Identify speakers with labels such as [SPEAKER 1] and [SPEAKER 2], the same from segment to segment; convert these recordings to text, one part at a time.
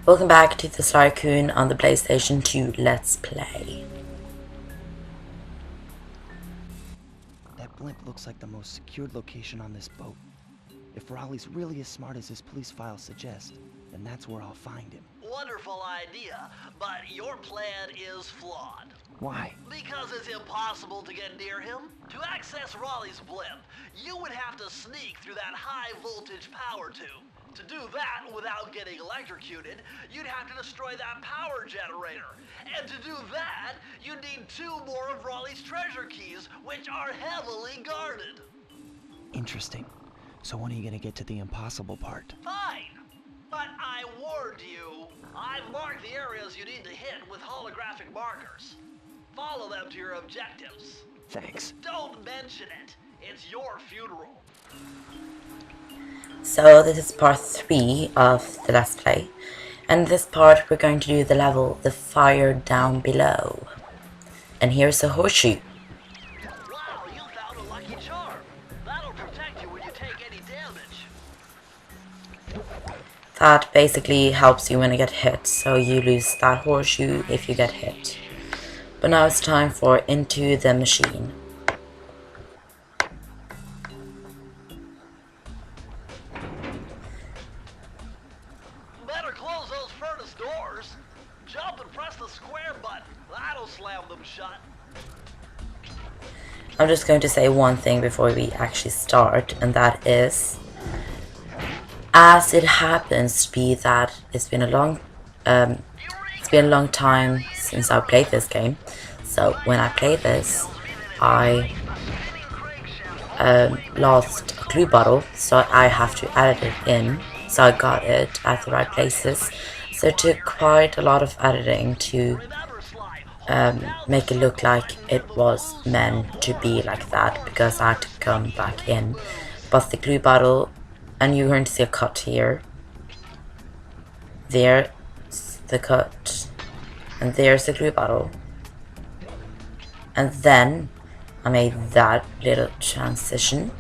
[SPEAKER 1] Welcome back to the Sly Raccoon on the PlayStation 2 Let's Play.
[SPEAKER 2] That blimp looks like the most secured location on this boat. If Raleigh's really as smart as his police files suggest, then that's where I'll find him.
[SPEAKER 3] Wonderful idea, but your plan is flawed.
[SPEAKER 2] Why?
[SPEAKER 3] Because it's impossible to get near him. To access Raleigh's blimp, you would have to sneak through that high voltage power tube. To do that without getting electrocuted, you'd have to destroy that power generator. And to do that, you'd need 2 more of Raleigh's treasure keys, which are heavily guarded.
[SPEAKER 2] Interesting. So when are you gonna get to the impossible part?
[SPEAKER 3] Fine. But I warned you. I've marked the areas you need to hit with holographic markers. Follow them to your objectives.
[SPEAKER 2] Thanks.
[SPEAKER 3] Don't mention it. It's your funeral.
[SPEAKER 1] So this is part 3 of the Let's Play. And in this part we're going to do the level The Fire Down Below. And here's a horseshoe.
[SPEAKER 3] Wow, you found a lucky charm. That'll protect you when you take any damage.
[SPEAKER 1] That basically helps you when you get hit, so you lose that horseshoe if you get hit. But now it's time for Into the Machine.
[SPEAKER 3] Better close those furnace doors. Jump and press the square button. That'll slam them shut.
[SPEAKER 1] I'm just going to say one thing before we actually start, and that is, as it happens to be that it's been a long time since I played this game. So when I played this, I lost a glue bottle, so I have to edit it in. So I got it at the right places. So it took quite a lot of editing to make it look like it was meant to be like that, because I had to come back in. But the glue bottle, and you're going to see a cut here. There's the cut, and there's the glue bottle. And then I made that little transition,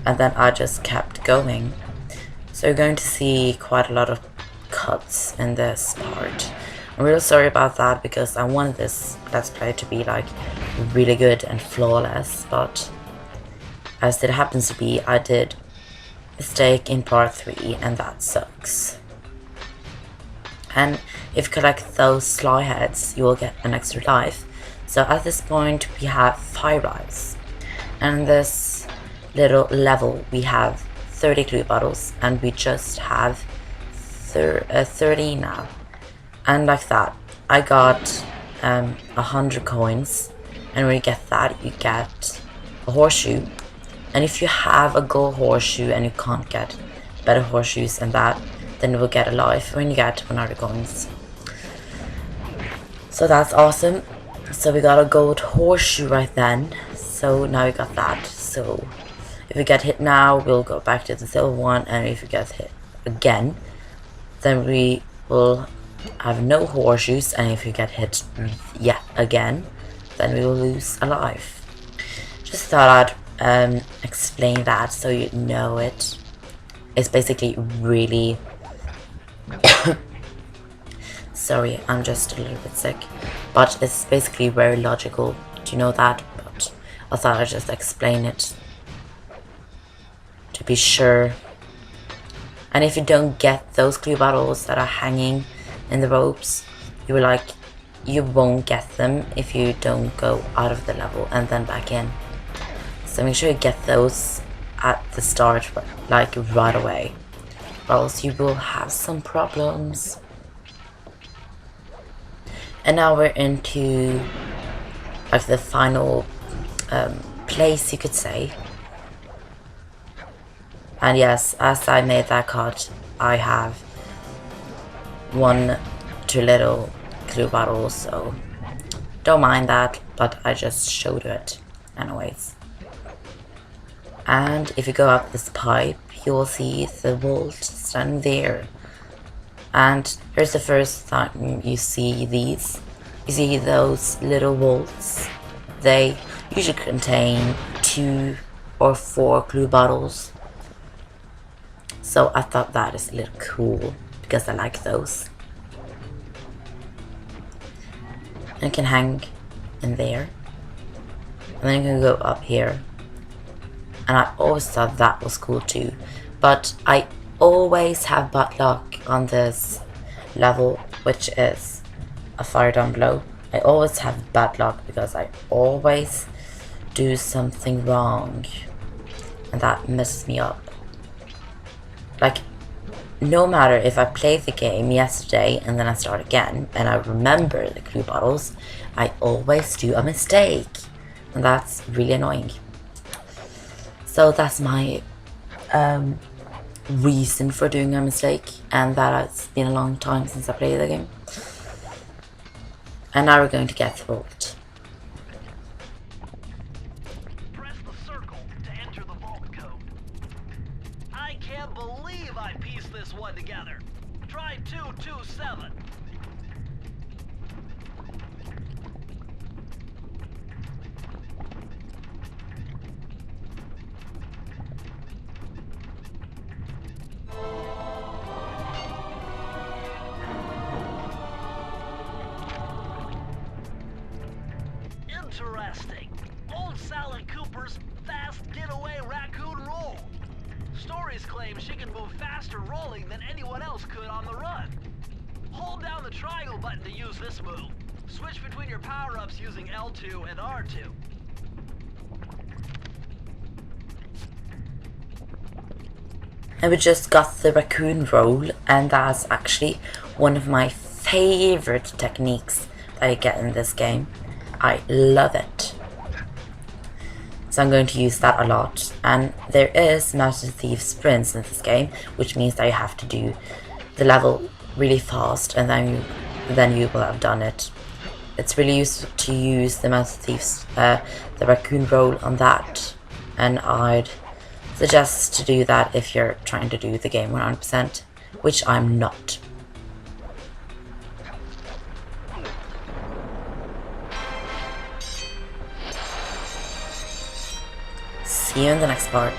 [SPEAKER 1] and then I just kept going. So you're going to see quite a lot of cuts in this part. I'm really sorry about that, because I wanted this Let's Play to be like really good and flawless, but as it happens to be, I did a mistake in part 3, and that sucks. And if you collect those Sly heads, you will get an extra life. So at this point we have 5 lives, and in this little level we have 30 glue bottles, and we just have 30 now. And like that, I got 100 coins, and when you get that, you get a horseshoe. And if you have a gold horseshoe and you can't get better horseshoes than that, then you will get a life when you get 100 coins. So that's awesome. So we got a gold horseshoe right then. So now we got that. So if we get hit now, we'll go back to the silver one, and if we get hit again, then we will have no horseshoes, and if you get hit yet again, then we will lose a life. Just thought I'd explain that so you know it. It's basically really sorry, I'm just a little bit sick, but it's basically very logical. Do you know that? But I thought I'd just explain it to be sure. And if you don't get those glue bottles that are hanging in the ropes, you won't get them if you don't go out of the level and then back in. So make sure you get those at the start, like right away, or else you will have some problems. And now we're into like the final place, you could say. And yes, as I made that cut, I have 1 too little glue bottles, so don't mind that, but I just showed it anyways. And if you go up this pipe, you will see the vault standing there. And here's the first time you see these. You see those little vaults. They usually contain 2 or 4 glue bottles. So I thought that is a little cool, because I like those. and you can hang in there, and then you can go up here. And I always thought that was cool too, but I always have bad luck on this level, which is a fire down below. I always have bad luck because I always do something wrong, and that messes me up. Like, no matter if I play the game yesterday and then I start again and I remember the clue bottles, I always do a mistake, and that's really annoying. So that's my reason for doing a mistake, and that it's been a long time since I played the game. And now we're going to get the vault.
[SPEAKER 3] Press the circle to enter the vault code. I can't believe I pieced this one together. Try 227. Interesting. Old Sally Cooper's fast getaway raccoon roll. Stories claim she can move faster rolling than anyone else could on the run. Hold down the triangle button to use this move. Switch between your power-ups using L2 and R2.
[SPEAKER 1] And we just got the raccoon roll, and that's actually one of my favorite techniques that I get in this game. I love it. So I'm going to use that a lot. And there is Master Thief sprints in this game, which means that you have to do the level really fast, and then you will have done it. It's really useful to use the Master Thief's the raccoon roll on that, and I'd suggest to do that if you're trying to do the game 100%, which I'm not. See you in the next part.